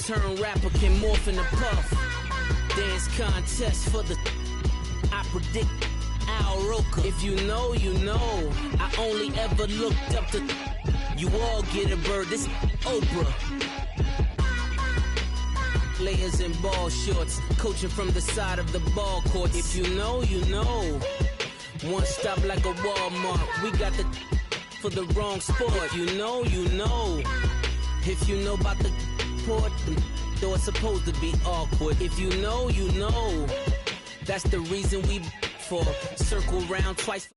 turn rapper can morph in a puff. Dance contest for the I predict Al Roker. If you know, you know. I only ever looked up to you all get a bird. This Oprah. Players in ball shorts, coaching from the side of the ball court. If you know, you know. One stop like a Walmart. We got the for the wrong sport. If you know, you know. If you know about the port, though it's supposed to be awkward. If you know, you know. That's the reason we for circle round twice.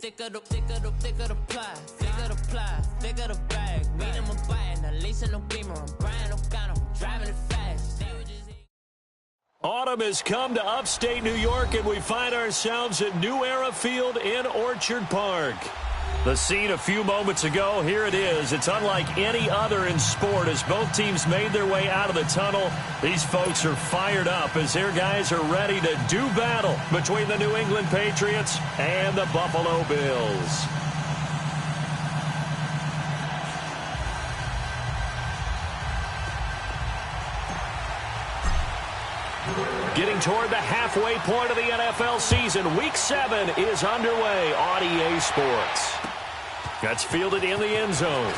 Thicker the ply, thicker the bag. Beat him a bite, now lacing no beamer. I'm Brian O'Connor, driving it fast. Autumn has come to upstate New York, and we find ourselves at New Era Field in Orchard Park. The scene a few moments ago, here it is. It's unlike any other in sport as both teams made their way out of the tunnel. These folks are fired up as their guys are ready to do battle between the New England Patriots and the Buffalo Bills. Getting toward the halfway point of the NFL season, Week 7 is underway on EA Sports. That's fielded in the end zone.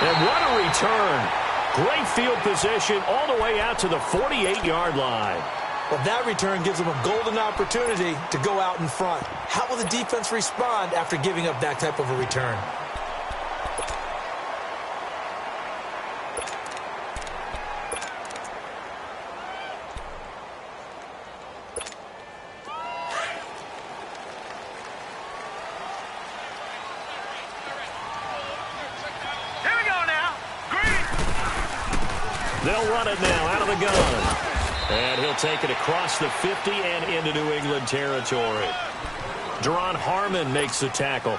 And what a return. Great field position all the way out to the 48-yard line. Well, that return gives them a golden opportunity to go out in front. How will the defense respond after giving up that type of a return? They'll run it now out of the gun. And he'll take it across the 50 and into New England territory. Deron Harmon makes the tackle.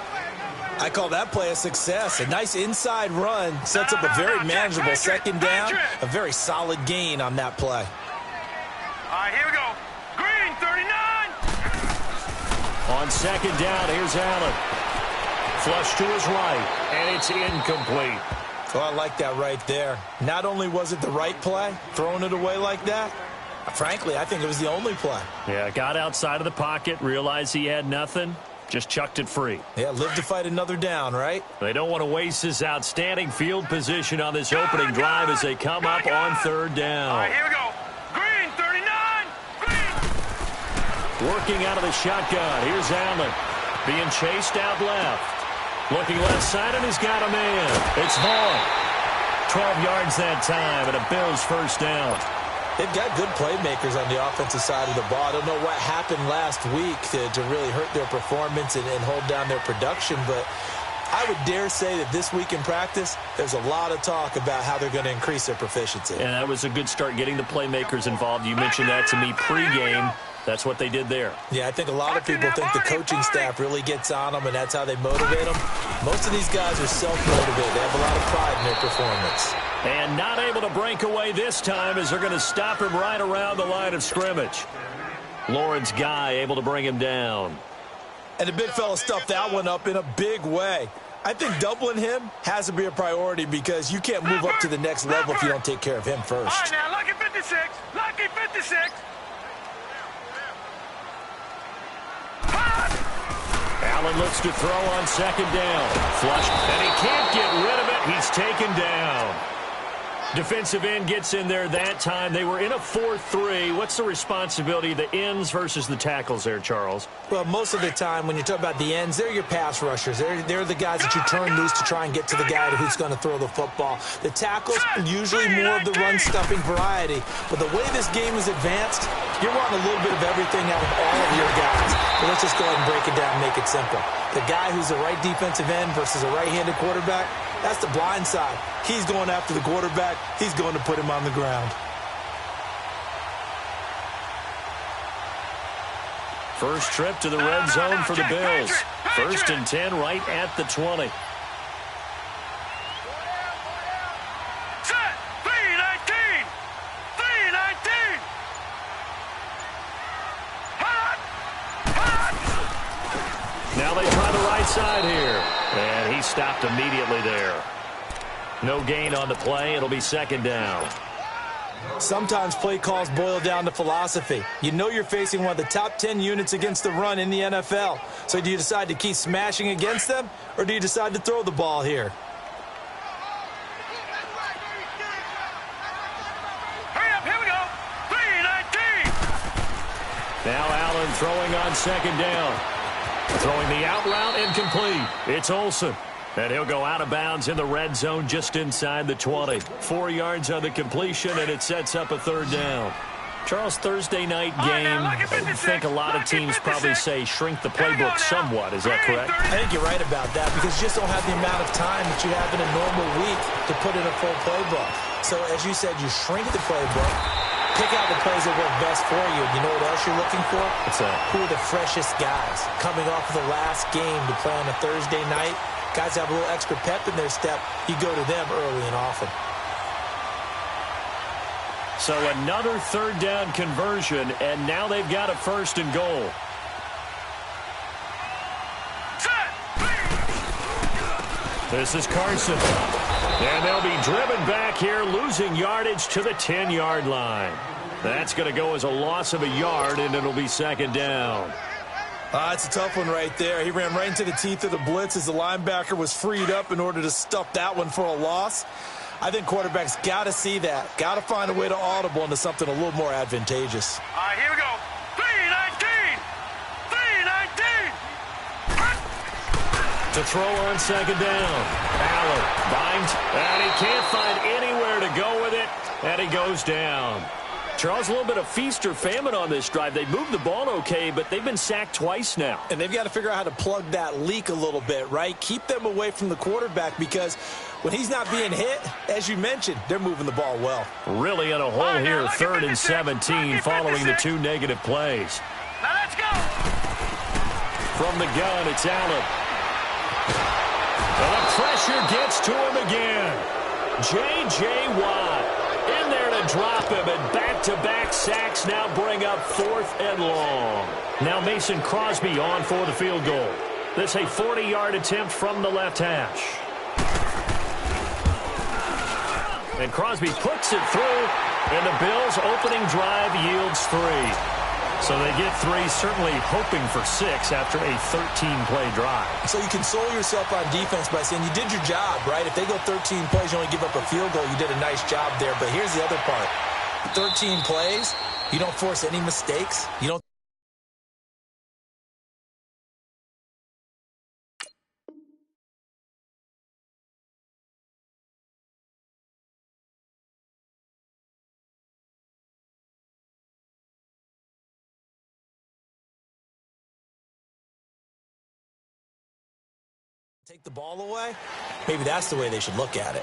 I call that play a success. A nice inside run sets up a very manageable second down. A very solid gain on that play. All right, here we go. Green, 39. On second down, here's Allen. Flush to his right, and it's incomplete. Oh, I like that right there. Not only was it the right play, throwing it away like that, frankly, I think it was the only play. Yeah, got outside of the pocket, realized he had nothing, just chucked it free. Yeah, live to fight another down, right? They don't want to waste this outstanding field position on this opening drive as they come up on third down. All right, here we go. Green, 39. Green. Working out of the shotgun. Here's Allen being chased out left. Looking left side, and he's got a man. It's Vaughn. 12 yards that time, and a Bills first down. They've got good playmakers on the offensive side of the ball. I don't know what happened last week to really hurt their performance and hold down their production, but I would dare say that this week in practice, there's a lot of talk about how they're going to increase their proficiency. And that was a good start, getting the playmakers involved. You mentioned that to me pregame. That's what they did there. Yeah, I think a lot of people think the coaching staff really gets on them, and that's how they motivate them. Most of these guys are self-motivated. They have a lot of pride in their performance. And not able to break away this time as they're going to stop him right around the line of scrimmage. Lawrence Guy able to bring him down. And the big fella stuffed that one up in a big way. I think doubling him has to be a priority because you can't move up to the next level if you don't take care of him first. All right, now, lucky 56. Lucky 56. Allen looks to throw on second down. Flush, and he can't get rid of it. He's taken down. Defensive end gets in there that time. They were in a 4-3. What's the responsibility of the ends versus the tackles there, Charles? Well, most of the time when you talk about the ends, they're your pass rushers. They're the guys that you turn loose to try and get to the guy who's going to throw the football. The tackles, usually more of the run-stuffing variety. But the way this game is advanced, you're wanting a little bit of everything out of all of your guys. But let's just go ahead and break it down and make it simple. The guy who's the right defensive end versus a right-handed quarterback, that's the blind side. He's going after the quarterback. He's going to put him on the ground. First trip to the red zone for the Bills. First and 10 right at the 20. Set. 3-19. 3-19. Hot. Hot. Now they try the right side here. And he stopped immediately there. No gain on the play. It'll be second down. Sometimes play calls boil down to philosophy. You know you're facing one of the top 10 units against the run in the NFL. So do you decide to keep smashing against them, or do you decide to throw the ball here? Hurry up, here we go. 3-19. Now Allen throwing on second down. Throwing the out route incomplete. It's Olsen. And he'll go out of bounds in the red zone just inside the 20. 4 yards on the completion, and it sets up a third down. Charles, Thursday night game, I think a lot of teams probably say shrink the playbook somewhat. Is that correct? I think you're right about that because you just don't have the amount of time that you have in a normal week to put in a full playbook. So, as you said, you shrink the playbook, pick out the plays that work best for you. You know what else you're looking for? What's that? Who are the freshest guys coming off of the last game to play on a Thursday night? Guys have a little extra pep in their step. You go to them early and often. So another third down conversion, and now they've got a first and goal. This is Carson. And they'll be driven back here, losing yardage to the 10-yard line. That's going to go as a loss of a yard, and it'll be second down. It's a tough one right there. He ran right into the teeth of the blitz as the linebacker was freed up in order to stuff that one for a loss. I think quarterbacks got to see that. Got to find a way to audible into something a little more advantageous. All right, here we go. 3-19. 3-19. To throw on second down. Allen binds, and he can't find anywhere to go with it, and he goes down. Charles, a little bit of feast or famine on this drive. They moved the ball okay, but they've been sacked twice now. And they've got to figure out how to plug that leak a little bit, right? Keep them away from the quarterback because when he's not being hit, as you mentioned, they're moving the ball well. Really in a hole here, third and 17 following the 2 negative plays. Now let's go. From the gun, it's Allen. And the pressure gets to him again. J.J. Watt in there to drop him, and back-to-back sacks now bring up 4th and long. Now Mason Crosby on for the field goal. This a 40-yard attempt from the left hash. And Crosby puts it through, and the Bills' opening drive yields 3. So they get 3, certainly hoping for 6 after a 13-play drive. So you console yourself on defense by saying you did your job, right? If they go 13 plays, you only give up a field goal, you did a nice job there. But here's the other part. 13 plays, you don't force any mistakes. You don't Take the ball away? Maybe that's the way they should look at it.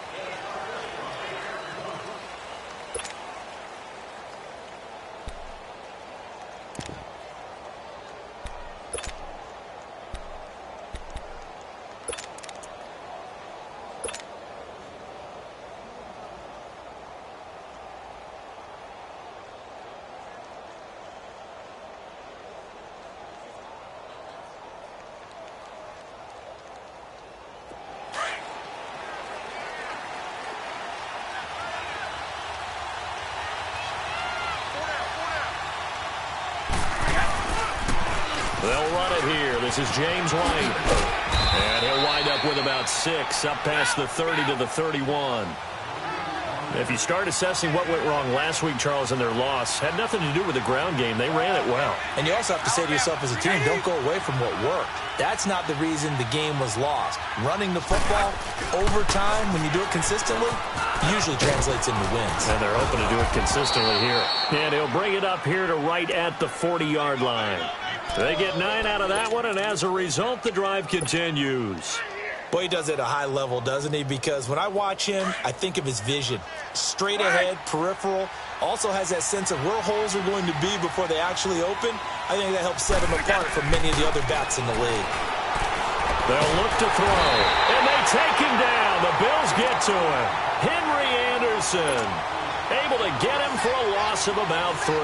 They'll run it here. This is James White. And he'll wind up with about 6, up past the 30 to the 31. If you start assessing what went wrong last week, Charles, in their loss, had nothing to do with the ground game. They ran it well. And you also have to say to yourself as a team, don't go away from what worked. That's not the reason the game was lost. Running the football over time, when you do it consistently, usually translates into wins. And they're hoping to do it consistently here. And he'll bring it up here to right at the 40-yard line. They get 9 out of that one, and as a result, the drive continues. Boy, he does it at a high level, doesn't he? Because when I watch him, I think of his vision. Straight ahead, peripheral, also has that sense of where holes are going to be before they actually open. I think that helps set him apart from many of the other backs in the league. They'll look to throw, and they take him down. The Bills get to him. Henry Anderson able to get him for a loss of about 3.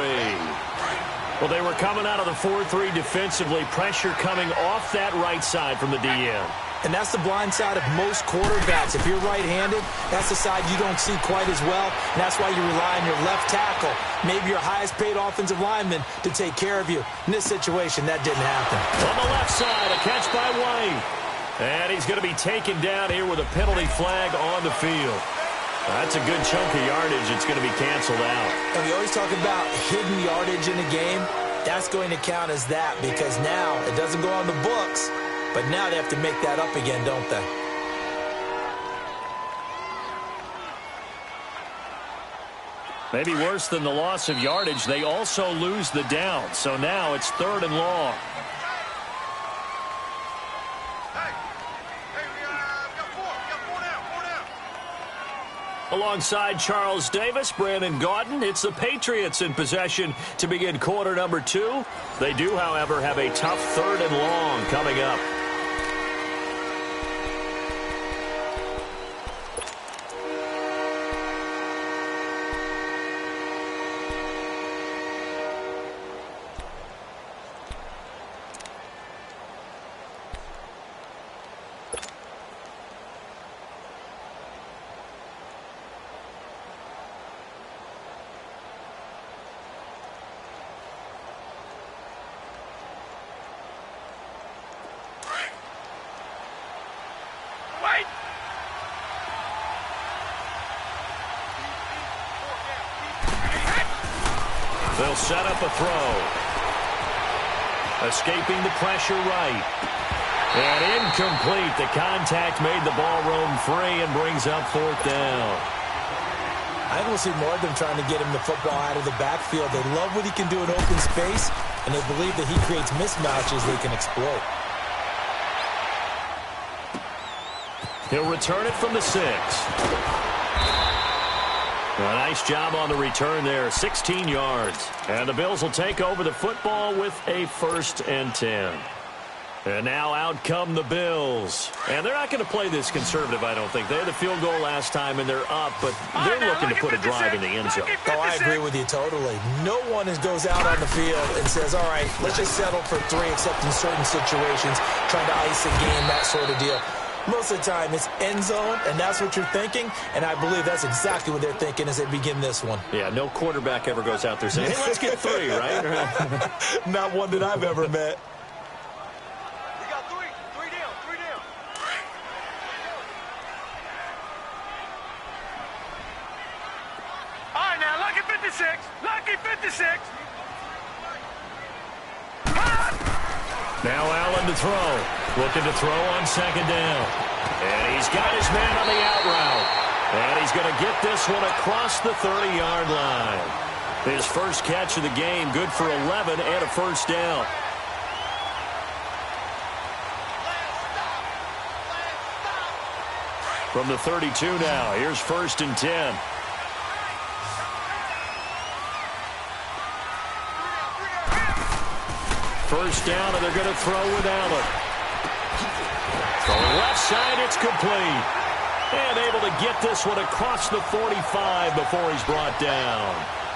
Well, they were coming out of the 4-3 defensively. Pressure coming off that right side from the DN. And that's the blind side of most quarterbacks. If you're right-handed, that's the side you don't see quite as well. And that's why you rely on your left tackle, maybe your highest-paid offensive lineman, to take care of you. In this situation, that didn't happen. On the left side, a catch by White. And he's going to be taken down here with a penalty flag on the field. That's a good chunk of yardage. It's going to be canceled out. And we always talk about hidden yardage in a game. That's going to count as that because now it doesn't go on the books, but now they have to make that up again, don't they? Maybe worse than the loss of yardage, they also lose the down. So now it's 3rd and long. Alongside Charles Davis, Brandon Gaudin, it's the Patriots in possession to begin quarter number 2. They do, however, have a tough 3rd and long coming up. They'll set up a throw. Escaping the pressure right. And incomplete. The contact made the ball roam free and brings up 4th down. I think we'll see more of them trying to get him the football out of the backfield. They love what he can do in open space, and they believe that he creates mismatches they can exploit. He'll return it from the 6. A nice job on the return there, 16 yards. And the Bills will take over the football with a 1st and 10. And now out come the Bills. And they're not going to play this conservative, I don't think. They had the field goal last time, and they're up, but they're looking to put a drive in the end zone. Oh, I agree with you totally. No one goes out on the field and says, all right, let's just settle for 3, except in certain situations, trying to ice a game, that sort of deal. Most of the time, it's end zone, and that's what you're thinking, and I believe that's exactly what they're thinking as they begin this one. Yeah, no quarterback ever goes out there saying, hey, let's get 3, right? Not one that I've ever met. We got 3. 3 down. 3 down. All right, now, lucky 56. Lucky 56. Now Allen to throw. Looking to throw on 2nd down. And he's got his man on the out route. And he's going to get this one across the 30-yard line. His first catch of the game, good for 11 and a 1st down. From the 32 now, here's 1st and 10. First down, and they're going to throw with Allen. Going left side, it's complete. And able to get this one across the 45 before he's brought down.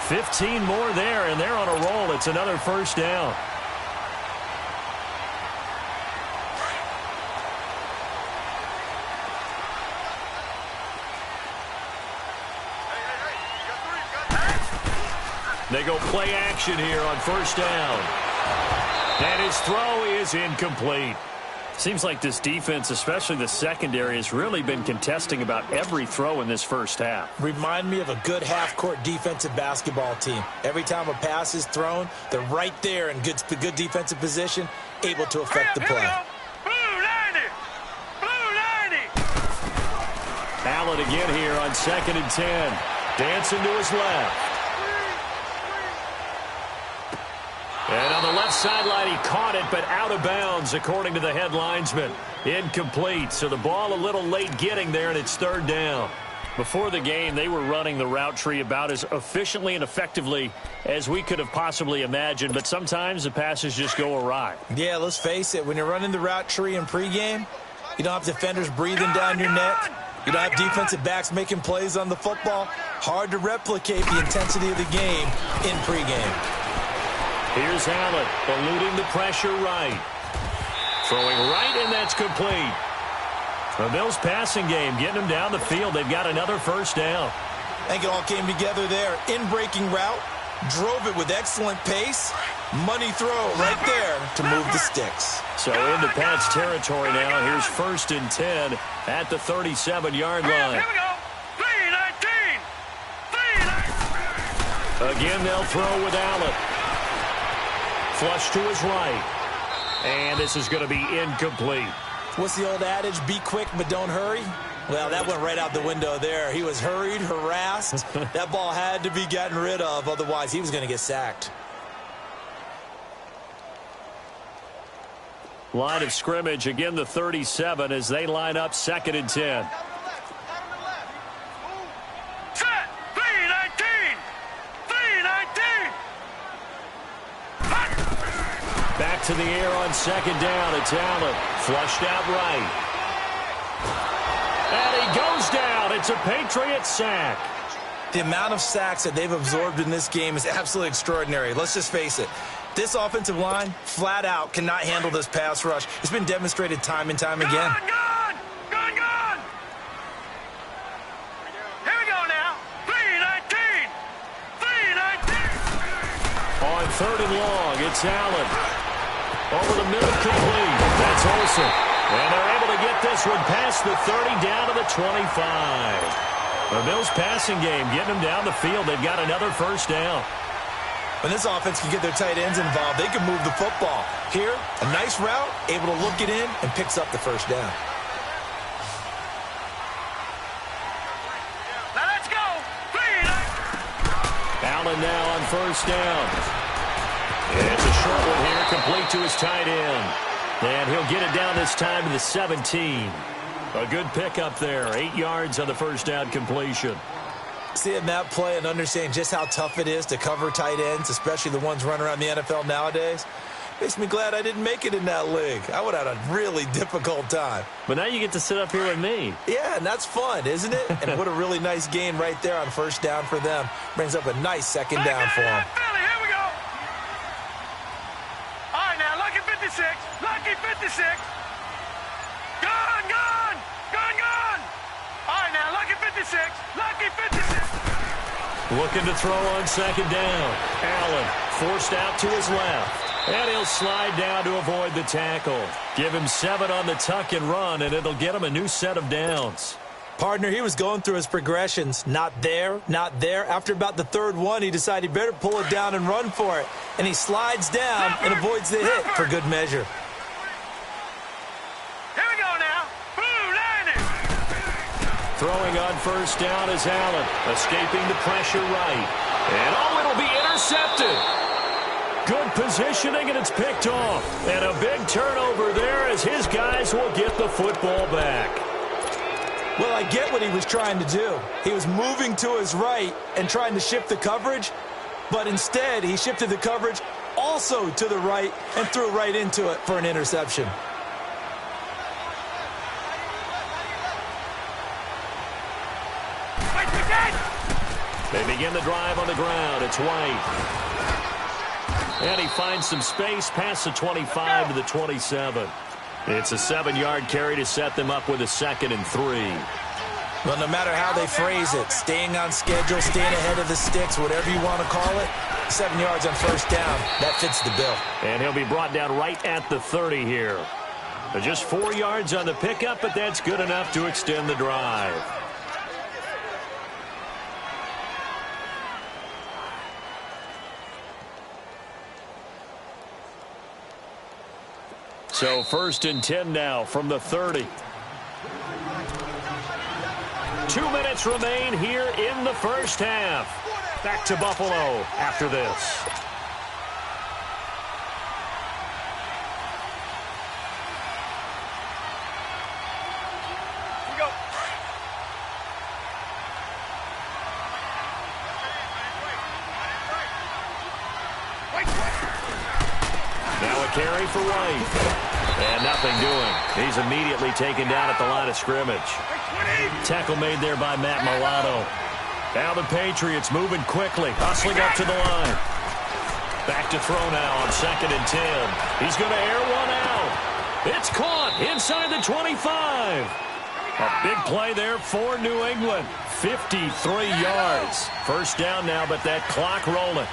15 more there, and they're on a roll. It's another first down. They go play action here on first down. And his throw is incomplete. Seems like this defense, especially the secondary, has really been contesting about every throw in this first half. Remind me of a good half-court defensive basketball team. Every time a pass is thrown, they're right there in good defensive position, able to affect the play. Allen again here on 2nd and 10. Dancing to his left. And on the left sideline, he caught it, but out of bounds, according to the head linesman. Incomplete, so the ball a little late getting there, and it's 3rd down. Before the game, they were running the route tree about as efficiently and effectively as we could have possibly imagined, but sometimes the passes just go awry. Yeah, let's face it. When you're running the route tree in pregame, you don't have defenders breathing down your neck. You don't have defensive backs making plays on the football. Hard to replicate the intensity of the game in pregame. Here's Allen, eluding the pressure right. Throwing right, and that's complete. The Bills passing game, getting them down the field. They've got another first down. I think it all came together there. In-breaking route, drove it with excellent pace. Money throw right there to move the sticks. So into Pat's territory now. Here's 1st and 10 at the 37-yard line. Here we go. 3-19. Again, they'll throw with Allen. Flush to his right. And this is going to be incomplete. What's the old adage? Be quick, but don't hurry. Well, that went right out the window there. He was hurried, harassed. That ball had to be gotten rid of. Otherwise, he was going to get sacked. Line of scrimmage, again the 37 as they line up 2nd and 10. Set. 3-19. 3-19. Back to the air on 2nd down. It's Allen. Flushed out right. And he goes down. It's a Patriot sack. The amount of sacks that they've absorbed in this game is absolutely extraordinary. Let's just face it. This offensive line, flat out, cannot handle this pass rush. It's been demonstrated time and time again. Gone. Here we go now. 3-19. 3-19. On 3rd and long, it's Allen. Over the middle, complete. That's Olsen. And they're able to get this one past the 30 down to the 25. The Bills passing game, getting them down the field. They've got another first down. When this offense can get their tight ends involved, they can move the football. Here, a nice route, able to look it in, and picks up the first down. Now let's go. 3-19. Allen now on first down. It's a short one here, complete to his tight end. And he'll get it down this time to the 17. A good pickup there, 8 yards on the first down completion. Seeing that play and understanding just how tough it is to cover tight ends, especially the ones running around the NFL nowadays, makes me glad I didn't make it in that league. I would have had a really difficult time. But now you get to sit up here with me. Yeah, and that's fun, isn't it? And what a really nice gain right there on first down for them. Brings up a nice second down for them. Philly, here we go. All right, now, lucky 56. Lucky 56. Gone. All right, now, lucky 56. Lucky 56. Looking to throw on 2nd down. Allen forced out to his left. And he'll slide down to avoid the tackle. Give him 7 on the tuck and run, and it'll get him a new set of downs. Partner, he was going through his progressions. Not there, not there. After about the 3rd one, he decided he better pull it down and run for it. And he slides down and avoids the hit for good measure. Here we go now. Throwing on first down is Allen, escaping the pressure right. And it'll be intercepted. Good positioning, and it's picked off. And a big turnover there as his guys will get the football back. Well, I get what he was trying to do. He was moving to his right and trying to shift the coverage, but instead he shifted the coverage also to the right and threw right into it for an interception. They begin the drive on the ground. It's White. And he finds some space past the 25 to the 27. It's a 7-yard carry to set them up with a 2nd and 3. Well, no matter how they phrase it, staying on schedule, staying ahead of the sticks, whatever you want to call it, 7 yards on first down, that fits the bill. And he'll be brought down right at the 30 here. Just 4 yards on the pickup, but that's good enough to extend the drive. So 1st and 10 now from the 30. 2 minutes remain here in the first half. Back to Buffalo after this. Here we go. Now a carry for White. And nothing doing. He's immediately taken down at the line of scrimmage. Tackle made there by Matt Milano. Now the Patriots moving quickly, hustling up to the line. Back to throw now on 2nd and 10. He's going to air one out. It's caught inside the 25. A big play there for New England. 53 yards. First down now, but that clock rolling.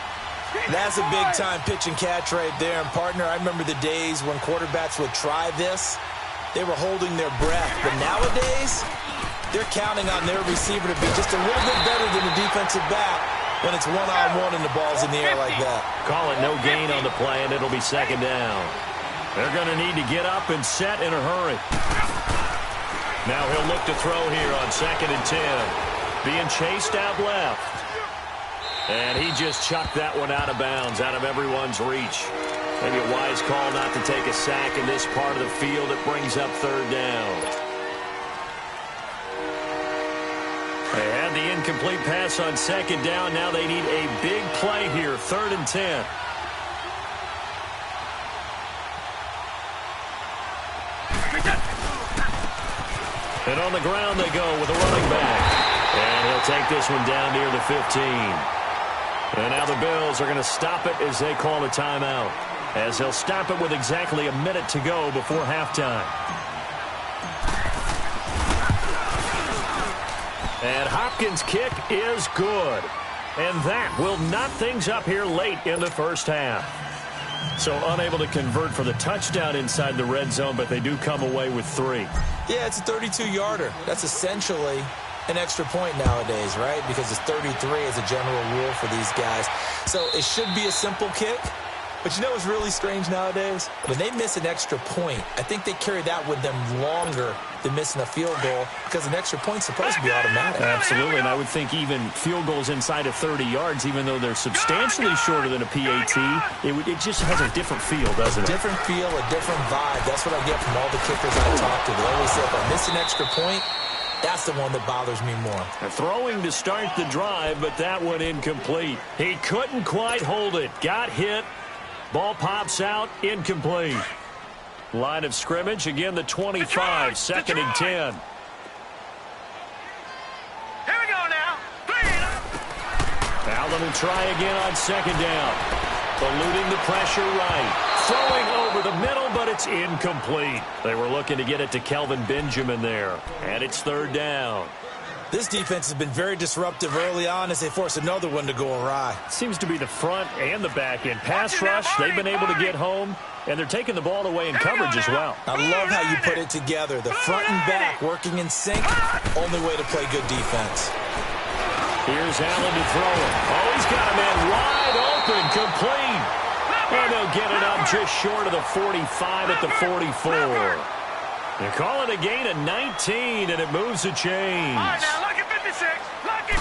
That's a big-time pitch and catch right there. And, partner, I remember the days when quarterbacks would try this. They were holding their breath. But nowadays, they're counting on their receiver to be just a little bit better than the defensive back when it's one-on-one and the ball's in the air like that. Call it no gain on the play, and it'll be 2nd down. They're going to need to get up and set in a hurry. Now he'll look to throw here on 2nd and 10. Being chased out left. And he just chucked that one out of bounds, out of everyone's reach. Maybe a wise call not to take a sack in this part of the field. It brings up 3rd down. They had the incomplete pass on 2nd down. Now they need a big play here, 3rd and 10. And on the ground they go with a running back. And he'll take this one down near the 15. And now the Bills are going to stop it as they call a timeout. As they'll stop it with exactly a minute to go before halftime. And Hopkins' kick is good. And that will knot things up here late in the first half. So unable to convert for the touchdown inside the red zone, but they do come away with 3. Yeah, it's a 32-yarder. That's essentially an extra point nowadays, right? Because it's 33 as a general rule for these guys. So it should be a simple kick. But you know what's really strange nowadays? When they miss an extra point, I think they carry that with them longer than missing a field goal because an extra point's supposed to be automatic. Absolutely, and I would think even field goals inside of 30 yards, even though they're substantially shorter than a PAT, it just has a different feel, doesn't it? A different feel, a different vibe. That's what I get from all the kickers I talk to. They always say if I miss an extra point, that's the one that bothers me more. Throwing to start the drive, but that one incomplete. He couldn't quite hold it. Got hit. Ball pops out. Incomplete. Line of scrimmage. Again, the 25. 2nd and 10. Here we go now. 3. Allen will try again on 2nd down. Eluding the pressure right. Throwing over the middle, but it's incomplete. They were looking to get it to Kelvin Benjamin there. And it's 3rd down. This defense has been very disruptive early on as they force another one to go awry. Seems to be the front and the back end. Pass rush, they've been able to get home, and they're taking the ball away in coverage as well. I love how you put it together. The front and back working in sync. Only way to play good defense. Here's Allen to throw it. Oh, he's got a man wide open, complete. And they'll get it up just short of the 45 at the 44. They call it a gain of 19, and it moves the chains. All right, now, lucky 56. Lucky.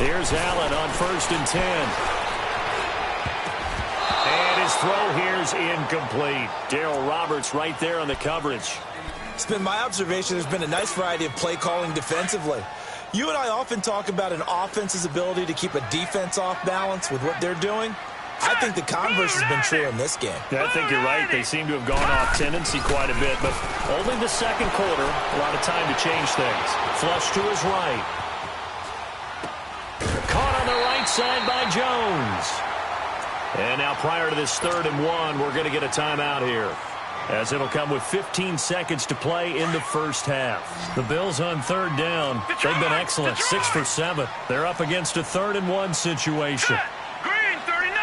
Here's Allen on 1st and 10. And his throw here's incomplete. Darryl Roberts right there on the coverage. It's been my observation there's been a nice variety of play calling defensively. You and I often talk about an offense's ability to keep a defense off balance with what they're doing. I think the converse has been true in this game. Yeah, I think you're right. They seem to have gone off tendency quite a bit, but only the second quarter. A lot of time to change things. Flush to his right. Caught on the right side by Jones. And now prior to this 3rd and 1, we're going to get a timeout here, as it'll come with 15 seconds to play in the first half. The Bills on 3rd down. They've been excellent, 6 for 7. They're up against a 3rd and 1 situation. Green, 39.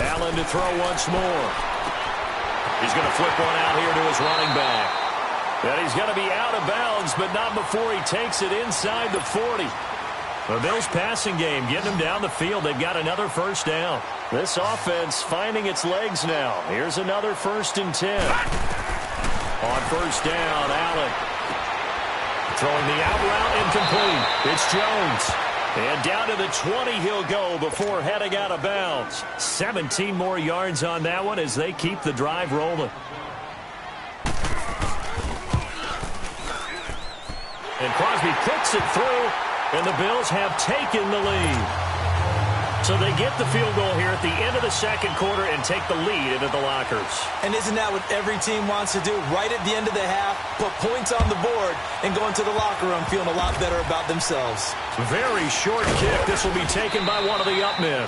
Allen to throw once more. He's going to flip one out here to his running back. And he's going to be out of bounds, but not before he takes it inside the 40. The Bills' passing game getting them down the field. They've got another first down. This offense finding its legs now. Here's another 1st and 10. On 1st down, Allen throwing the out route incomplete. It's Jones. And down to the 20 he'll go before heading out of bounds. 17 more yards on that one as they keep the drive rolling. And Crosby puts it through, and the Bills have taken the lead. So they get the field goal here at the end of the second quarter and take the lead into the lockers. And isn't that what every team wants to do? Right at the end of the half, put points on the board and go into the locker room feeling a lot better about themselves. Very short kick. This will be taken by one of the up men.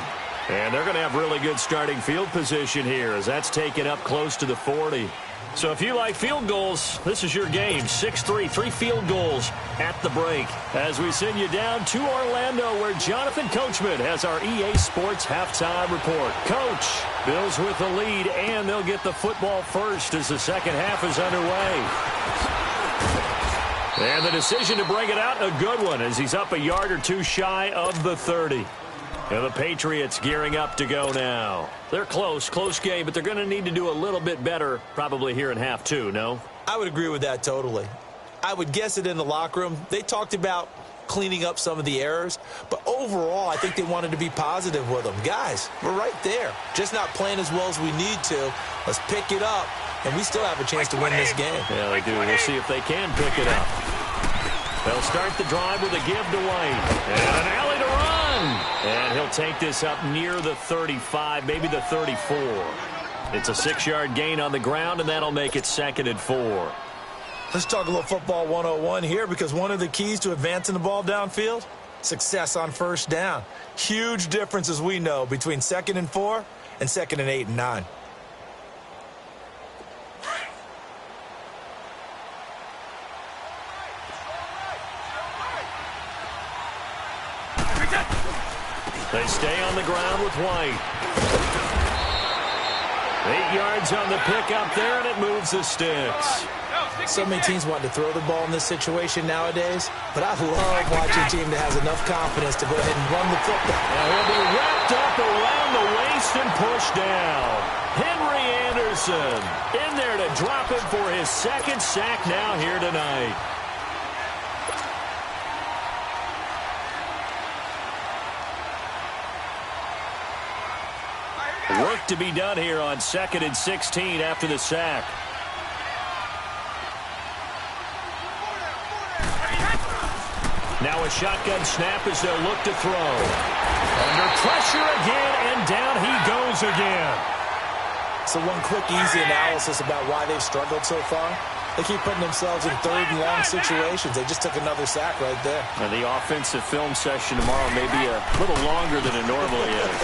And they're going to have really good starting field position here as that's taken up close to the 40. So if you like field goals, this is your game. 6-3, 3 field goals at the break. As we send you down to Orlando, where Jonathan Coachman has our EA Sports halftime report. Coach, Bills with the lead, and they'll get the football first as the second half is underway. And the decision to bring it out, a good one, as he's up a yard or two shy of the 30. And the Patriots gearing up to go now. They're close game, but they're going to need to do a little bit better probably here in half 2, no? I would agree with that totally. I would guess it in the locker room. They talked about cleaning up some of the errors, but overall, I think they wanted to be positive with them. Guys, we're right there. Just not playing as well as we need to. Let's pick it up, and we still have a chance to win this game. Yeah, they do. We'll see if they can pick it up. They'll start the drive with a give to White. And an alley to run. And he'll take this up near the 35, maybe the 34. It's a 6-yard gain on the ground, and that'll make it 2nd and 4. Let's talk a little football 101 here, because one of the keys to advancing the ball downfield, success on 1st down. Huge difference, as we know, between 2nd and 4 and 2nd and 8 and 9. They stay on the ground with White. 8 yards on the pickup there, and it moves the sticks. So many teams want to throw the ball in this situation nowadays, but I love watching a team that has enough confidence to go ahead and run the football. And he'll be wrapped up around the waist and pushed down. Henry Anderson in there to drop it for his 2nd sack now here tonight. Work to be done here on 2nd and 16 after the sack. Now a shotgun snap as they'll look to throw. Under pressure again, and down he goes again. So one quick, easy analysis about why they've struggled so far. They keep putting themselves in 3rd and long situations. They just took another sack right there. And the offensive film session tomorrow may be a little longer than it normally is.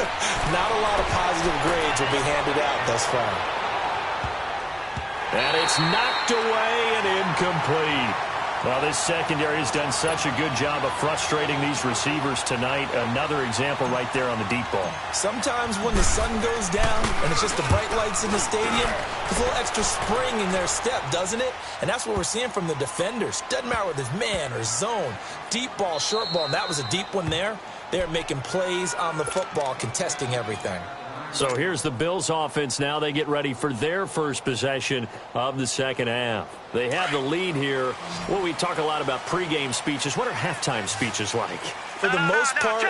Not a lot of positive grades will be handed out thus far. And it's knocked away and incomplete. Well, this secondary has done such a good job of frustrating these receivers tonight. Another example right there on the deep ball. Sometimes when the sun goes down and it's just the bright lights in the stadium, there's a little extra spring in their step, doesn't it? And that's what we're seeing from the defenders. Doesn't matter whether it's man or zone, deep ball, short ball, and that was a deep one there. They're making plays on the football, contesting everything. So here's the Bills offense now. They get ready for their first possession of the second half. They have the lead here. Well, we talk a lot about pregame speeches. What are halftime speeches like? For the most part,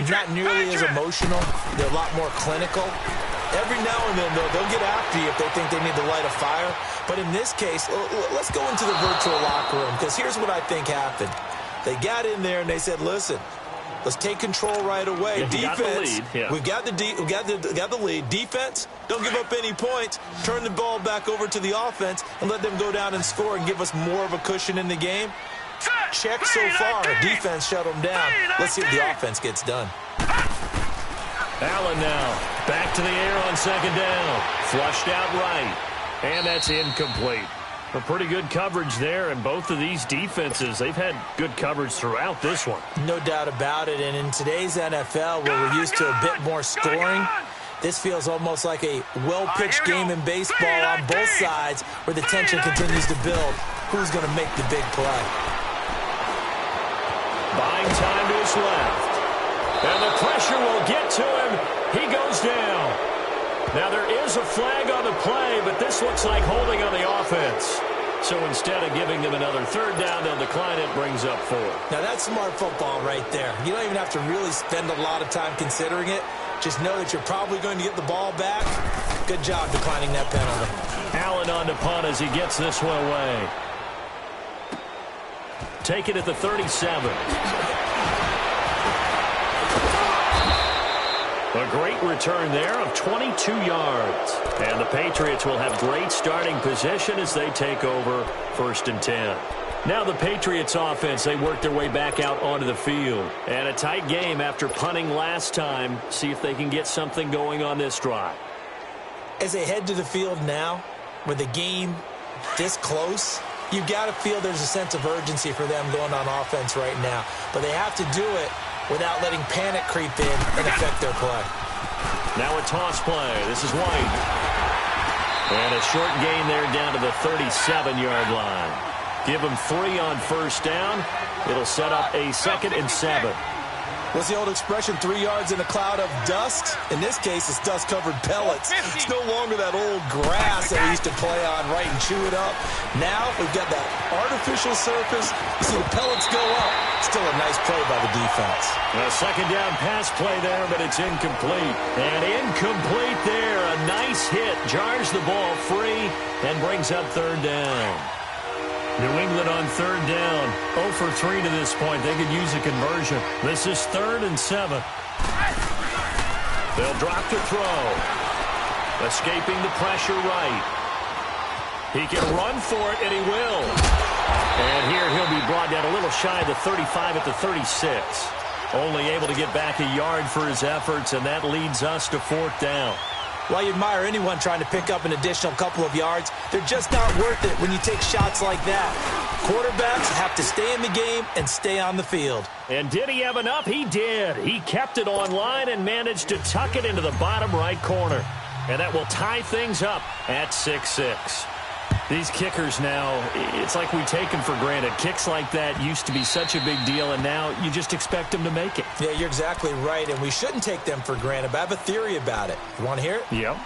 not nearly as emotional. They're a lot more clinical. Every now and then, though, they'll get after you if they think they need to light a fire. But in this case, let's go into the virtual locker room, because here's what I think happened. They got in there and they said, listen, let's take control right away. Yeah, Defense, we've got the lead. Defense, don't give up any points. Turn the ball back over to the offense and let them go down and score and give us more of a cushion in the game. Check so far. Defense shut them down. Let's see if the offense gets done. Allen now back to the air on second down. Flushed out right. And that's incomplete. A pretty good coverage there, and both of these defenses, they've had good coverage throughout this one. No doubt about it, and in today's NFL, where we're used to a bit more scoring, this feels almost like a well-pitched game in baseball on both sides, where the tension continues to build. Who's going to make the big play? Buying time to his left. And the pressure will get to him. He goes down. Now, there is a flag on the play, but this looks like holding on the offense. So instead of giving them another third down, they'll decline it, brings up 4. Now, that's smart football right there. You don't even have to really spend a lot of time considering it. Just know that you're probably going to get the ball back. Good job declining that penalty. Allen on to punt as he gets this one away. Take it at the 37. A great return there of 22 yards. And the Patriots will have great starting position as they take over 1st and 10. Now the Patriots offense, they work their way back out onto the field. And a tight game after punting last time. See if they can get something going on this drive. As they head to the field now, with the game this close, you've got to feel there's a sense of urgency for them going on offense right now. But they have to do it without letting panic creep in and affect their play. Now a toss play. This is White. And a short gain there down to the 37-yard line. Give them 3 on 1st down. It'll set up a 2nd and 7. What's the old expression, 3 yards in a cloud of dust? In this case, it's dust-covered pellets. It's no longer that old grass that we used to play on, right, and chew it up. Now we've got that artificial surface. You see the pellets go up. Still a nice play by the defense. A 2nd down pass play there, but it's incomplete. And incomplete there. A nice hit. Jars the ball free and brings up 3rd down. New England on 3rd down. 0 for 3 to this point. They could use a conversion. This is 3rd and 7. They'll drop to throw. Escaping the pressure right. He can run for it, and he will. And here he'll be brought down a little shy of the 35 at the 36. Only able to get back a yard for his efforts, and that leads us to 4th down. While you admire anyone trying to pick up an additional couple of yards, they're just not worth it when you take shots like that. Quarterbacks have to stay in the game and stay on the field. And did he have enough? He did. He kept it online and managed to tuck it into the bottom right corner. And that will tie things up at 6-6. These kickers now, it's like we take them for granted. Kicks like that used to be such a big deal, and now you just expect them to make it. Yeah, you're exactly right, and we shouldn't take them for granted, but I have a theory about it. You want to hear it? Yep.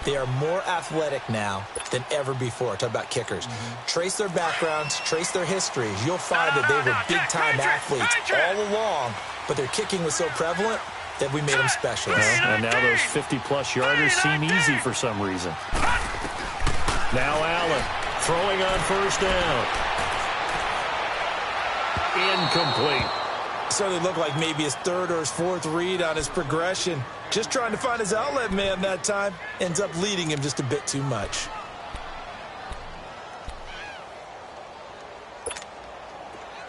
They are more athletic now than ever before. Talk about kickers. Trace their backgrounds, trace their histories. You'll find that they were big-time athletes all along, but their kicking was so prevalent that we made them specialists. And now those 50-plus yarders seem easy for some reason. Now Allen throwing on 1st down. Incomplete. Certainly looked like maybe his 3rd or his 4th read on his progression. Just trying to find his outlet man that time. Ends up leading him just a bit too much.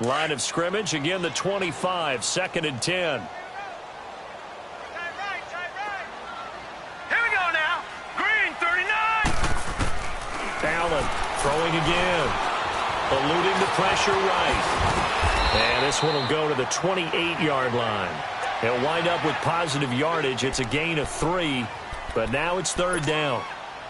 Line of scrimmage, again the 25, 2nd and 10. Allen throwing again. Eluding the pressure right. And this one will go to the 28-yard line. They'll wind up with positive yardage. It's a gain of 3, but now it's 3rd down.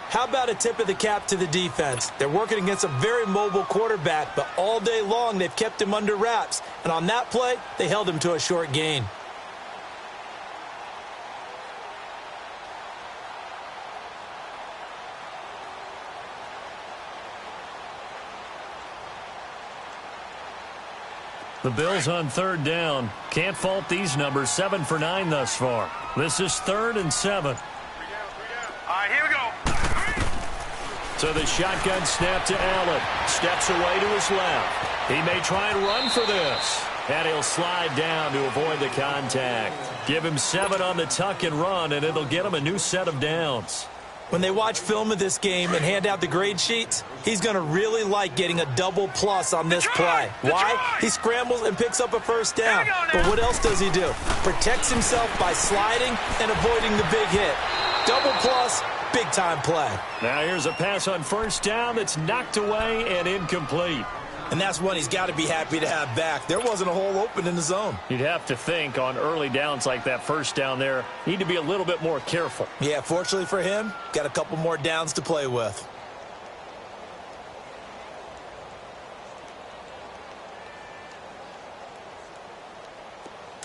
How about a tip of the cap to the defense? They're working against a very mobile quarterback, but all day long they've kept him under wraps. And on that play, they held him to a short gain. The Bills on 3rd down. Can't fault these numbers. 7 for 9 thus far. This is 3rd and 7. So the shotgun snap to Allen. Steps away to his left. He may try and run for this. And he'll slide down to avoid the contact. Give him 7 on the tuck and run, and it'll get him a new set of downs. When they watch film of this game and hand out the grade sheets, he's going to really like getting a double plus on this play. Why? He scrambles and picks up a first down. But what else does he do? Protects himself by sliding and avoiding the big hit. Double plus, big-time play. Now here's a pass on first down that's knocked away and incomplete. And that's one he's got to be happy to have back. There wasn't a hole open in the zone. You'd have to think on early downs like that first down there, need to be a little bit more careful. Yeah, fortunately for him, got a couple more downs to play with.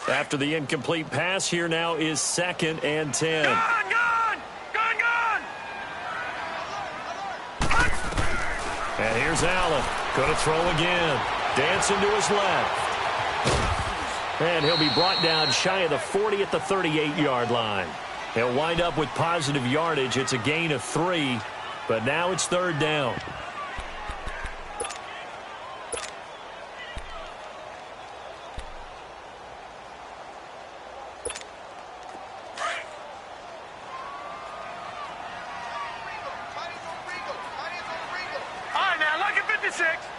After the incomplete pass, here now is 2nd and 10. Gone! And here's Allen. Going to throw again. Dancing to his left. And he'll be brought down shy of the 40 at the 38-yard line. He'll wind up with positive yardage. It's a gain of 3, but now it's 3rd down.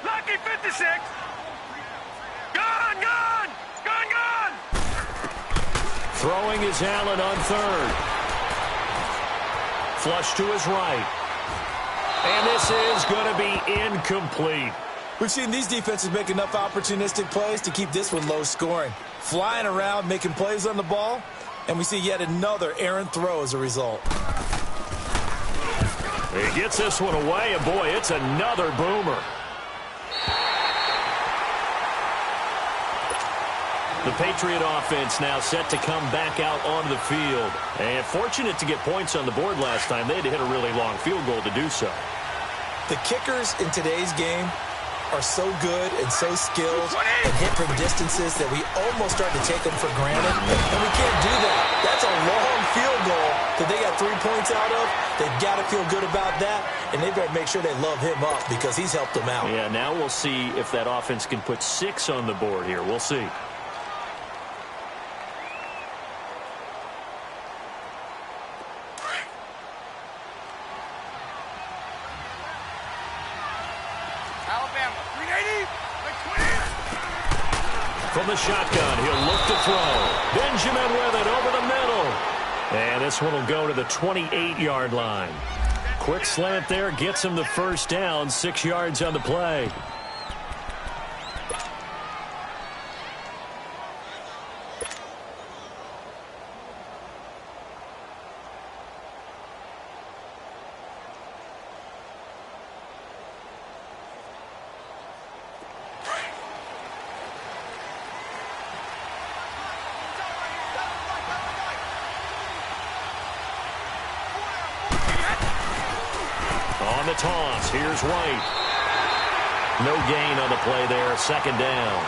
Lucky 56. Gone. Throwing is Allen on 3rd. Flush to his right. And this is going to be incomplete. We've seen these defenses make enough opportunistic plays to keep this one low scoring. Flying around, making plays on the ball, and we see yet another errant throw as a result. He gets this one away, and boy, it's another boomer. The Patriot offense now set to come back out onto the field. And fortunate to get points on the board last time. They had to hit a really long field goal to do so. The kickers in today's game are so good and so skilled and hit from distances that we almost start to take them for granted. And we can't do that. That's a long field goal that they got 3 points out of. They've got to feel good about that, and they better make sure they love him up because he's helped them out. Yeah, now we'll see if that offense can put 6 on the board here. We'll see. From the shotgun, he'll look to throw. Benjamin with it over the middle. And this one will go to the 28-yard line. Quick slant there gets him the first down, 6 yards on the play. On the toss, here's White. No gain on the play there, 2nd down.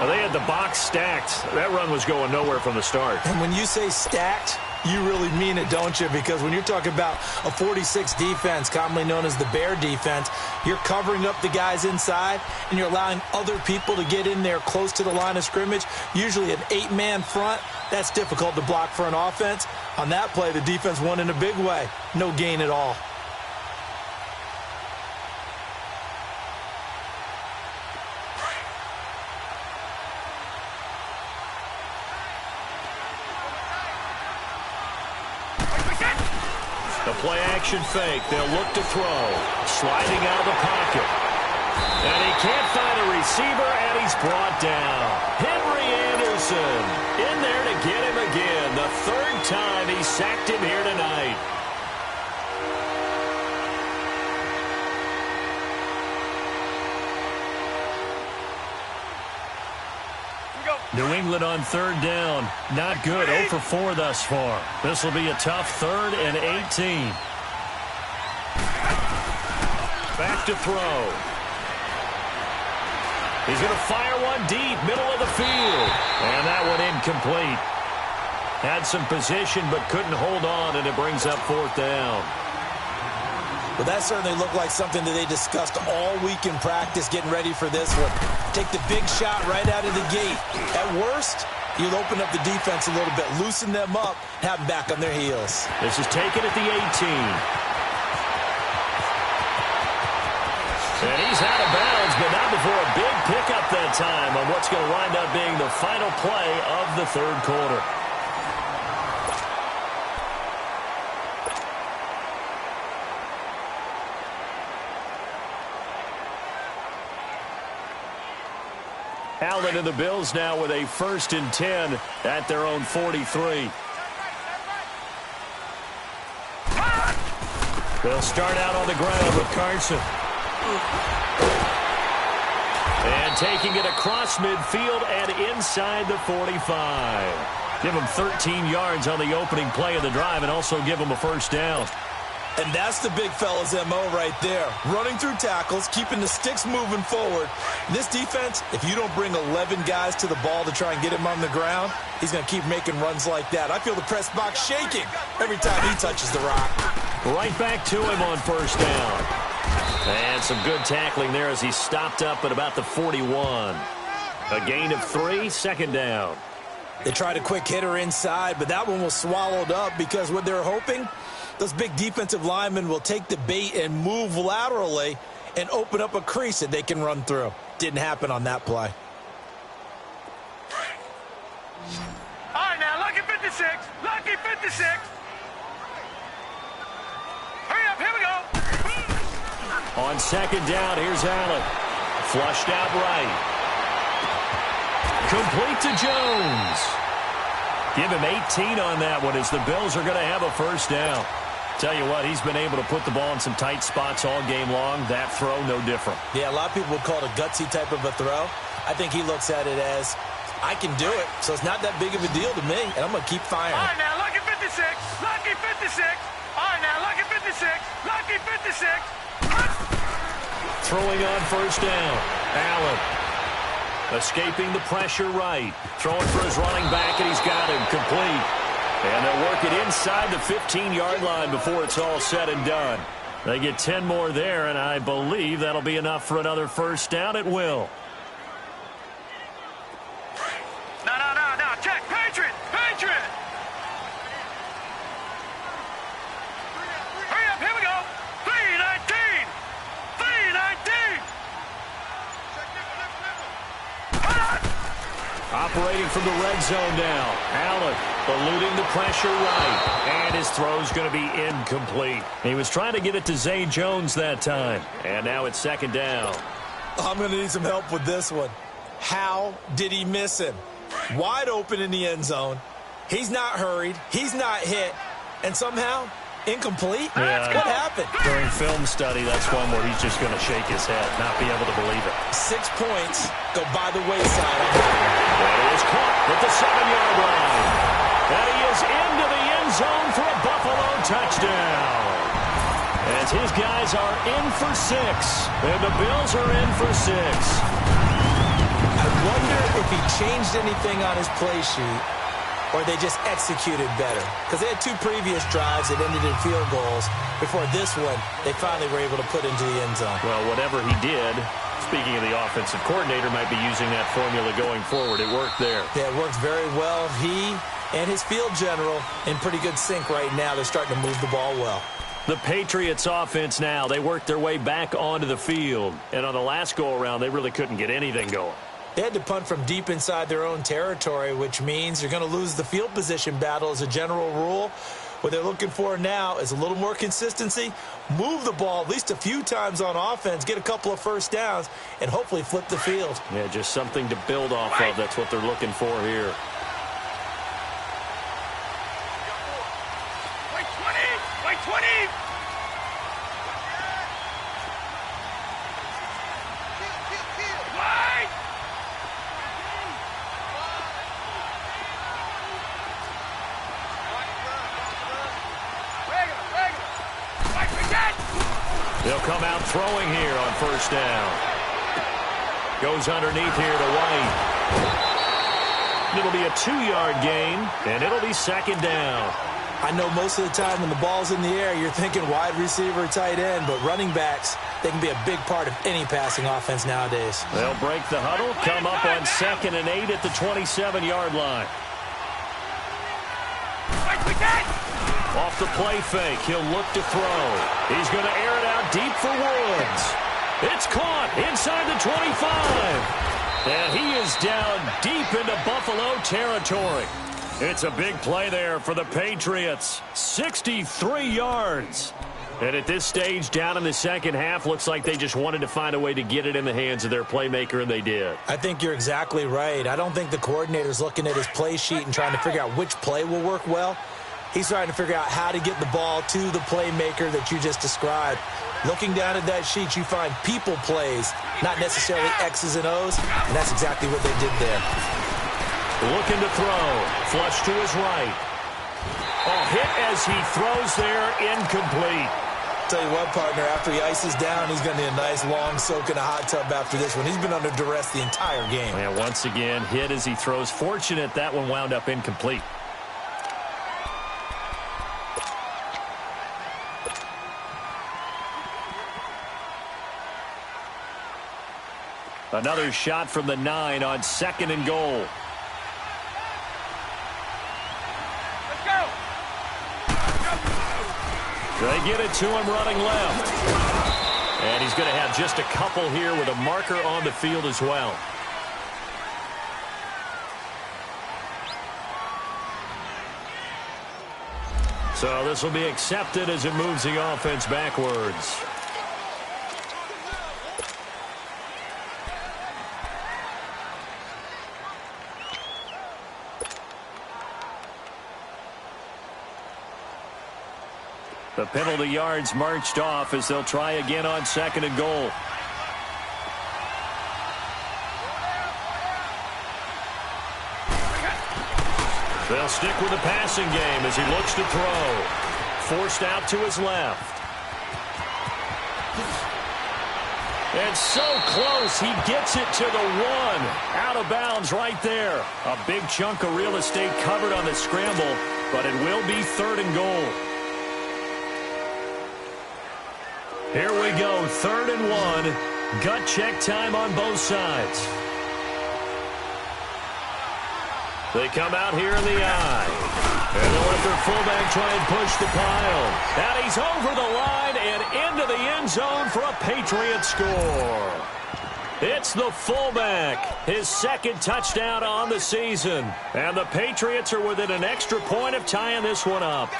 Now they had the box stacked. That run was going nowhere from the start. And when you say stacked, you really mean it, don't you? Because when you're talking about a 46 defense, commonly known as the Bear defense, you're covering up the guys inside, and you're allowing other people to get in there close to the line of scrimmage, usually an 8-man front. That's difficult to block for an offense. On that play, the defense won in a big way. No gain at all. The play-action fake. They'll look to throw. Sliding out of the pocket. And he can't find a receiver, and he's brought down. Henry Anderson in there to get him again. The 3rd time he sacked him here tonight. New England on 3rd down. Not good. 0 for 4 thus far. This will be a tough 3rd and 18. Back to throw. He's going to fire one deep, middle of the field. And that one incomplete. Had some position but couldn't hold on, and it brings up 4th down. Well, that certainly looked like something that they discussed all week in practice getting ready for this one. Take the big shot right out of the gate. At worst, you'll open up the defense a little bit, loosen them up, have them back on their heels. This is taken at the 18. And he's out of bounds, but not before a big pickup that time on what's going to wind up being the final play of the third quarter. Allen and the Bills now with a 1st and 10 at their own 43. They'll start out on the ground with Carson. And taking it across midfield and inside the 45. Give them 13 yards on the opening play of the drive and also give them a first down. And that's the big fella's MO right there. Running through tackles, keeping the sticks moving forward. This defense, if you don't bring 11 guys to the ball to try and get him on the ground, he's going to keep making runs like that. I feel the press box shaking every time he touches the rock. Right back to him on first down. And some good tackling there as he stopped up at about the 41. A gain of 3, 2nd down. They tried a quick hitter inside, but that one was swallowed up because what they're hoping, those big defensive linemen will take the bait and move laterally and open up a crease that they can run through. Didn't happen on that play. All right, now, lucky 56. Lucky 56. Hurry up, here we go. On 2nd down, here's Allen. Flushed out right. Complete to Jones. Give him 18 on that one as the Bills are going to have a first down. Tell you what, he's been able to put the ball in some tight spots all game long. That throw, no different. Yeah, a lot of people would call it a gutsy type of a throw. I think he looks at it as, I can do it, so it's not that big of a deal to me, and I'm going to keep firing. All right, now, lucky 56. Lucky 56. All right, now, lucky 56. Lucky 56. Throwing on first down. Allen. Escaping the pressure right. Throwing for his running back, and he's got him complete. And they'll work it inside the 15-yard line before it's all said and done. They get 10 more there, and I believe that'll be enough for another first down. It will. No. Check. Patriot. Hurry up. Here we go. 319. 319. Operating from the red zone now. Allen eluding the pressure right. And his throw's going to be incomplete. He was trying to get it to Zay Jones that time. And now it's 2nd down. I'm going to need some help with this one. How did he miss him? Wide open in the end zone. He's not hurried. He's not hit. And somehow, incomplete? Yeah. What happened? During film study, that's one where he's just going to shake his head, not be able to believe it. 6 points go by the wayside. And he is caught at the 7-yard line. And he is into the end zone for a Buffalo touchdown. As his guys are in for 6. And the Bills are in for 6. I wonder if he changed anything on his play sheet or they just executed better. Because they had 2 previous drives that ended in field goals. Before this one, they finally were able to put into the end zone. Well, whatever he did, speaking of the offensive coordinator, might be using that formula going forward. It worked there. Yeah, it worked very well. He and his field general in pretty good sync right now. They're starting to move the ball well. The Patriots offense now, they worked their way back onto the field. And on the last go-around, they really couldn't get anything going. They had to punt from deep inside their own territory, which means you're going to lose the field position battle as a general rule. What they're looking for now is a little more consistency, move the ball at least a few times on offense, get a couple of first downs, and hopefully flip the field. Yeah, just something to build off of. That's what they're looking for here. Wait 20. They'll come out throwing here on first down. Goes underneath here to White. It'll be a 2-yard gain, and it'll be 2nd down. I know most of the time when the ball's in the air, you're thinking wide receiver, tight end, but running backs, they can be a big part of any passing offense nowadays. They'll break the huddle, come up on 2nd and 8 at the 27-yard line. Off the play fake, he'll look to throw. He's going to air it out deep for Woods. It's caught inside the 25. And he is down deep into Buffalo territory. It's a big play there for the Patriots. 63 yards. And at this stage, down in the second half, looks like they just wanted to find a way to get it in the hands of their playmaker, and they did. I think you're exactly right. I don't think the coordinator's looking at his play sheet and trying to figure out which play will work well. He's trying to figure out how to get the ball to the playmaker that you just described. Looking down at that sheet, you find people plays, not necessarily X's and O's, and that's exactly what they did there. Looking to throw. Flush to his right. A hit as he throws there, incomplete. Tell you what, partner, after he ices down, he's going to need a nice long soak in a hot tub after this one. He's been under duress the entire game. And once again, hit as he throws. Fortunate that one wound up incomplete. Another shot from the 9 on 2nd and goal. Let's go. They get it to him running left. And he's going to have just a couple here with a marker on the field as well. So this will be accepted as it moves the offense backwards. The penalty yards marched off as they'll try again on 2nd and goal. They'll stick with the passing game as he looks to throw. Forced out to his left. And so close, he gets it to the 1. Out of bounds right there. A big chunk of real estate covered on the scramble, but it will be 3rd and goal. Here we go, 3rd and 1. Gut check time on both sides. They come out here in the eye. And they'll let their fullback try and push the pile. And he's over the line and into the end zone for a Patriot score. It's the fullback, his 2nd touchdown on the season. And the Patriots are within an extra point of tying this one up.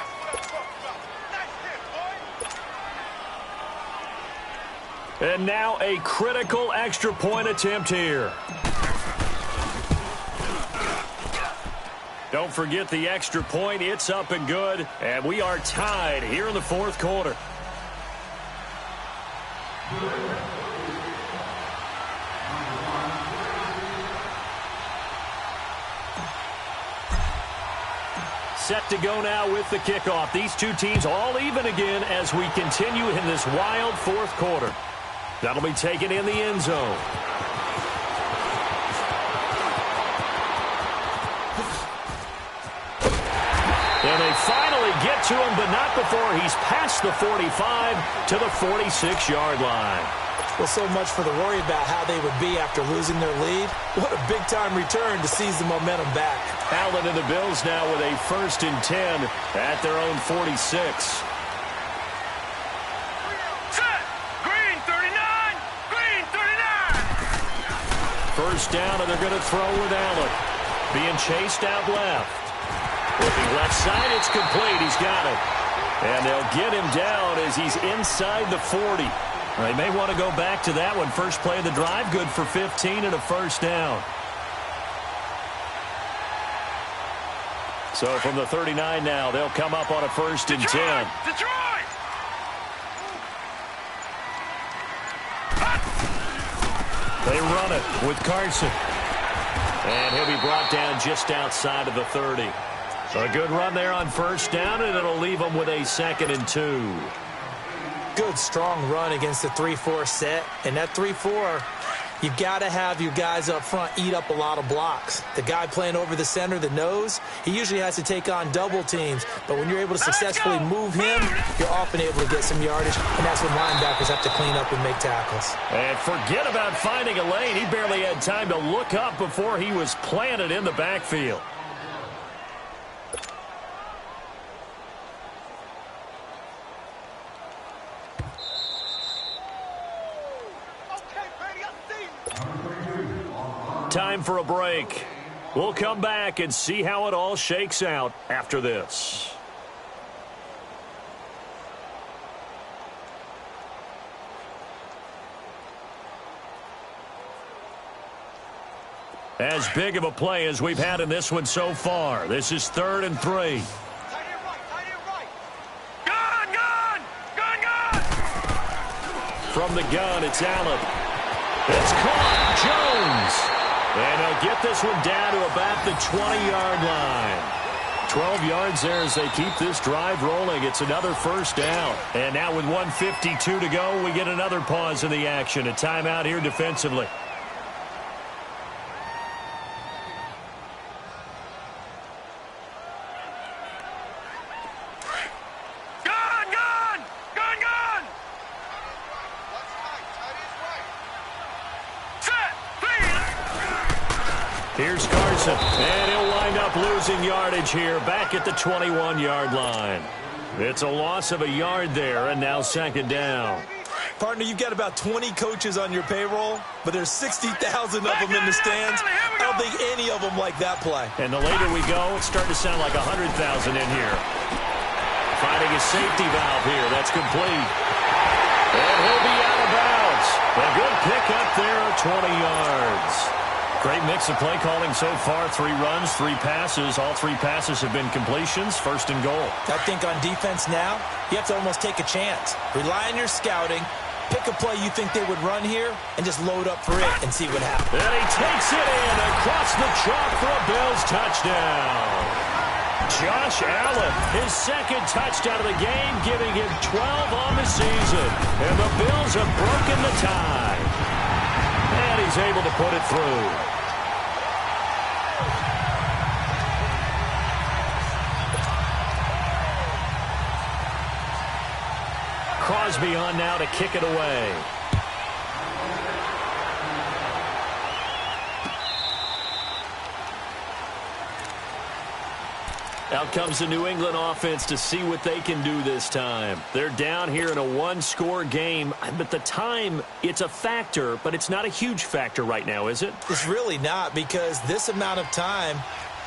And now a critical extra point attempt here. Don't forget the extra point. It's up and good. And we are tied here in the 4th quarter. Set to go now with the kickoff. These two teams all even again as we continue in this wild 4th quarter. That'll be taken in the end zone. And they finally get to him, but not before he's past the 45 to the 46-yard line. Well, so much for the worry about how they would be after losing their lead. What a big-time return to seize the momentum back. Allen and the Bills now with a 1st and 10 at their own 46. First down, and they're going to throw with Allen. Being chased out left. Looking left side, it's complete. He's got it. And they'll get him down as he's inside the 40. They may want to go back to that one. First play of the drive, good for 15 and a first down. So from the 39 now, they'll come up on a 1st and 10. Detroit! They run it with Carson. And he'll be brought down just outside of the 30. A good run there on 1st down, and it'll leave them with a 2nd and 2. Good, strong run against the 3-4 set. And that 3-4, You've got to have your guys up front eat up a lot of blocks. The guy playing over the center, the nose, he usually has to take on double teams. But when you're able to successfully move him, you're often able to get some yardage, and that's when linebackers have to clean up and make tackles. And forget about finding a lane. He barely had time to look up before he was planted in the backfield. Time for a break. We'll come back and see how it all shakes out after this. As big of a play as we've had in this one so far. This is 3rd and 3. From the gun, it's Allen. It's caught. Jones. And they'll get this one down to about the 20-yard line. 12 yards there as they keep this drive rolling. It's another first down. And now with 1:52 to go, we get another pause in the action. A timeout here defensively. Here's Carson, and he'll wind up losing yardage here back at the 21-yard line. It's a loss of a yard there, and now 2nd down. Partner, you've got about 20 coaches on your payroll, but there's 60,000 of them in the stands. I don't think any of them like that play. And the later we go, it's starting to sound like 100,000 in here. Finding a safety valve here. That's complete. And he'll be out of bounds. A good pick up there, 20 yards. Great mix of play calling so far. 3 runs, 3 passes. All 3 passes have been completions. 1st and goal. I think on defense now, you have to almost take a chance. Rely on your scouting. Pick a play you think they would run here and just load up for it and see what happens. And he takes it in across the chalk for a Bills touchdown. Josh Allen, his 2nd touchdown of the game, giving him 12 on the season. And the Bills have broken the tie. And he's able to put it through. Crosby on now to kick it away. Out comes the New England offense to see what they can do this time. They're down here in a 1-score game, but the time, it's a factor, but it's not a huge factor right now, is it? It's really not, because this amount of time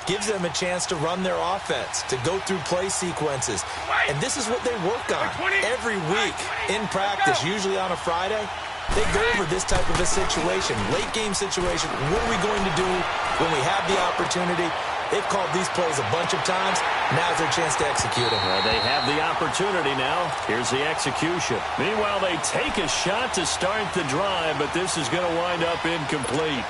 gives them a chance to run their offense, to go through play sequences. And this is what they work on every week in practice, usually on a Friday. They go over this type of a situation, late game situation. What are we going to do when we have the opportunity? They've called these plays a bunch of times. Now's their chance to execute them. They have the opportunity now. Here's the execution. Meanwhile, they take a shot to start the drive, but this is going to wind up incomplete.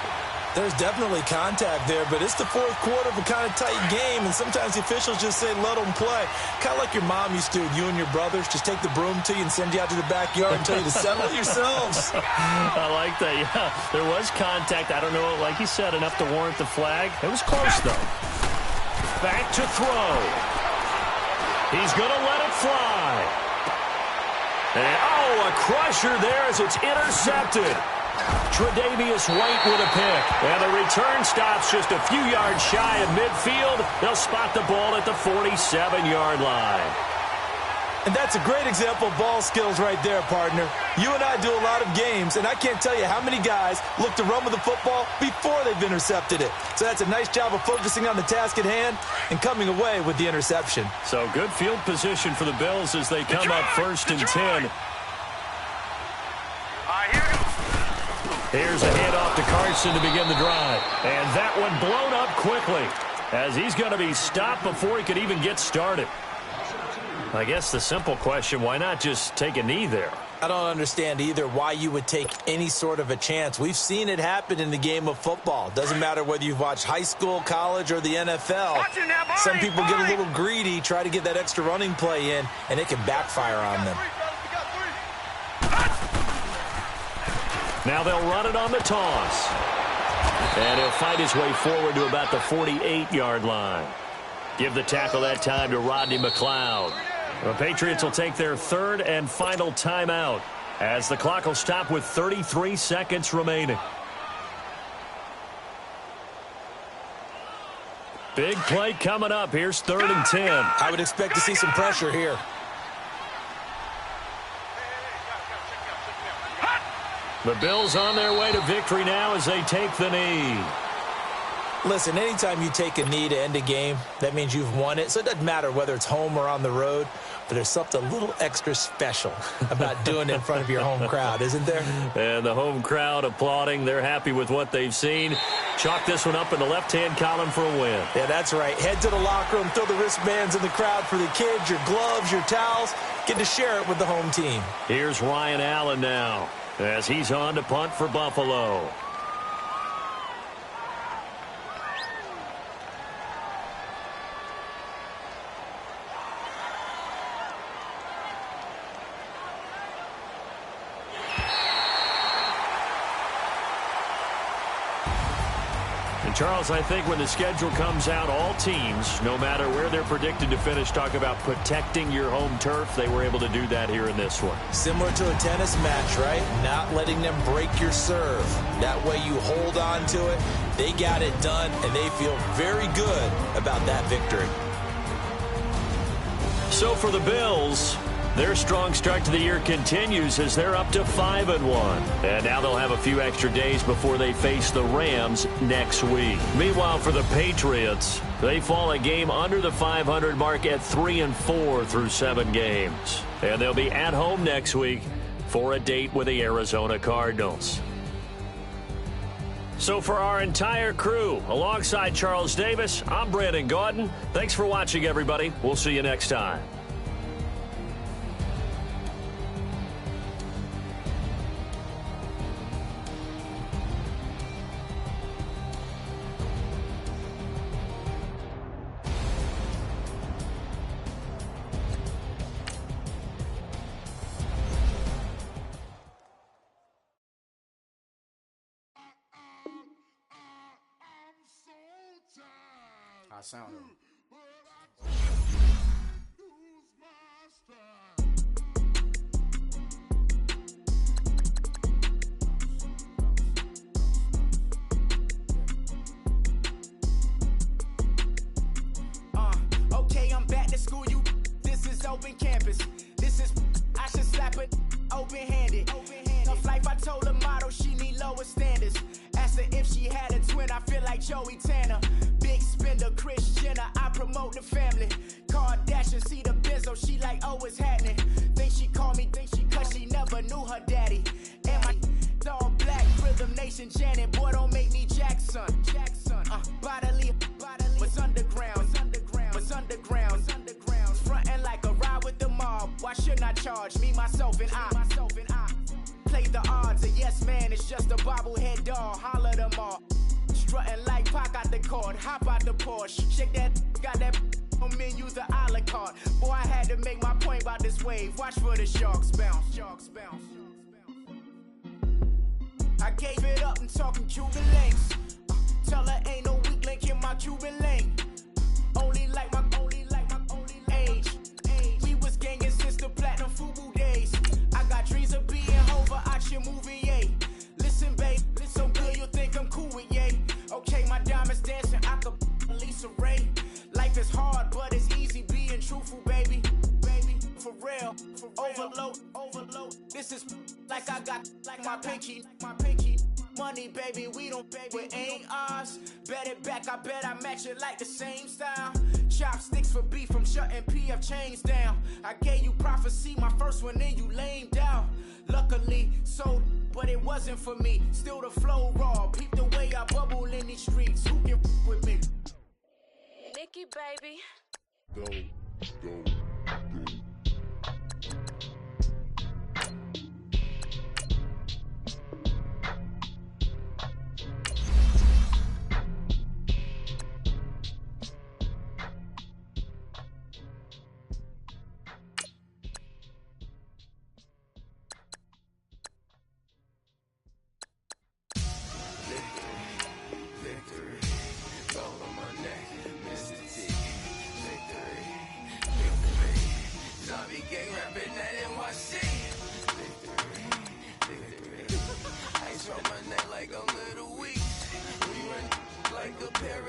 There's definitely contact there, but it's the 4th quarter of a kind of tight game, and sometimes the officials just say, let them play. Kind of like your mom used to, you and your brothers, just take the broom to you and send you out to the backyard and tell you to settle it yourselves. I like that, yeah. There was contact. I don't know, like you said, enough to warrant the flag. It was close, though. Back to throw. He's going to let it fly. And, oh, a crusher there as it's intercepted. Tre'Davious White with a pick. And the return stops just a few yards shy of midfield. They'll spot the ball at the 47-yard line. And that's a great example of ball skills right there, partner. You and I do a lot of games, and I can't tell you how many guys look to run with the football before they've intercepted it. So that's a nice job of focusing on the task at hand and coming away with the interception. So good field position for the Bills as they come up 1st and 10. Here's a handoff to Carson to begin the drive. And that one blown up quickly as he's going to be stopped before he could even get started. I guess the simple question, why not just take a knee there? I don't understand either why you would take any sort of a chance. We've seen it happen in the game of football. Doesn't matter whether you've watched high school, college, or the NFL. Some people get a little greedy, try to get that extra running play in, and it can backfire on them. Now they'll run it on the toss. And he'll fight his way forward to about the 48-yard line. Give the tackle that time to Rodney McLeod. The Patriots will take their third and final timeout as the clock will stop with 33 seconds remaining. Big play coming up. Here's 3rd and 10. I would expect to see some pressure here. The Bills on their way to victory now as they take the knee. Listen, anytime you take a knee to end a game, that means you've won it. So it doesn't matter whether it's home or on the road, but there's something a little extra special about doing it in front of your home crowd, isn't there? And the home crowd applauding. They're happy with what they've seen. Chalk this one up in the left-hand column for a win. Yeah, that's right. Head to the locker room, throw the wristbands in the crowd for the kids, your gloves, your towels. Get to share it with the home team. Here's Ryan Allen now as he's on to punt for Buffalo. Charles, I think when the schedule comes out, all teams, no matter where they're predicted to finish, talk about protecting your home turf. They were able to do that here in this one. Similar to a tennis match, right? Not letting them break your serve. That way you hold on to it. They got it done, and they feel very good about that victory. So for the Bills, their strong start to the year continues as they're up to 5-1. And now they'll have a few extra days before they face the Rams next week. Meanwhile, for the Patriots, they fall a game under the 500 mark at 3-4 through 7 games. And they'll be at home next week for a date with the Arizona Cardinals. So for our entire crew, alongside Charles Davis, I'm Brandon Gaudin. Thanks for watching, everybody. We'll see you next time. Sound. Okay, I'm back to school. This is open campus. This is I should slap it open-handed. Tough life, I told the model she need lower standards. Asked her if she had a twin. I feel like Joey Tanner. Big spender, Kris Jenner, I promote the family. Kardashian, see the benzo, she like, oh, it's happening. Think she call me, cause she never knew her daddy. And my all black, Rhythm Nation, Janet, boy, don't make me Jackson. Bodily, what's underground, frontin' like a ride with the mob. Why shouldn't I charge me, myself, and I? Play the odds, a yes man, it's just a bobblehead doll, holler them all. Strutting like Pac out the court, hop out the Porsche, shake that, got that on menu, the a la carte. Boy, I had to make my point about this wave. Watch for the sharks bounce. I gave it up and talking Cuban links. Tell her ain't no weak link in my Cuban link. Only like my age. We was gangin' since the platinum FUBU days. I got dreams of being Hova out your movie, yay. Listen, babe, so good you'll think I'm cool with yay. Okay, my diamonds dancing, I could Lisa Ray. Life is hard, but it's easy being truthful, baby. For real, overload. This is like I got like my pinky. Money, baby, we don't pay, it ain't ours. Bet it back, I bet I match it like the same style. Chopsticks for beef from shutting PF chains down. I gave you prophecy, my first one, then you lamed out. Luckily, sold, but it wasn't for me. Still the flow raw, peep the way I bubble in these streets. Who can with me? Nikki, baby. Go.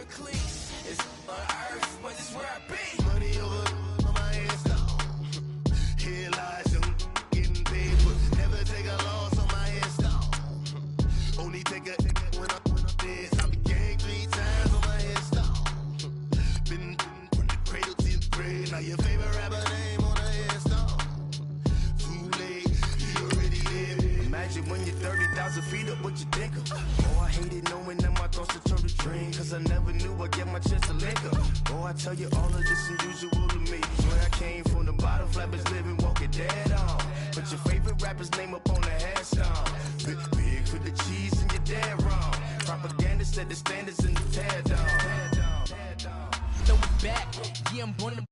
paraclete. It's on earth, but it's where I be. Money over on my headstone. Here lies them getting paid, but never take a loss on my headstone. Only take a when I'm dead. I be gang 3 times on my headstone. Been from the cradle to the grave. Now your favorite rapper name on the headstone. Too late, you already live. Imagine when you're 30,000 feet up, what you think of? Oh, I hated knowing that my thoughts would turn to dream, cause I never knew I'd get my chance to link up. Oh, I tell you all of this unusual to me. Where I came from, the bottom flappers living, walking dead on. Put your favorite rapper's name up on the headstone. Big for the cheese and you're dead wrong. Propaganda said the standards in the tear down. Throw it back, yeah, I'm born to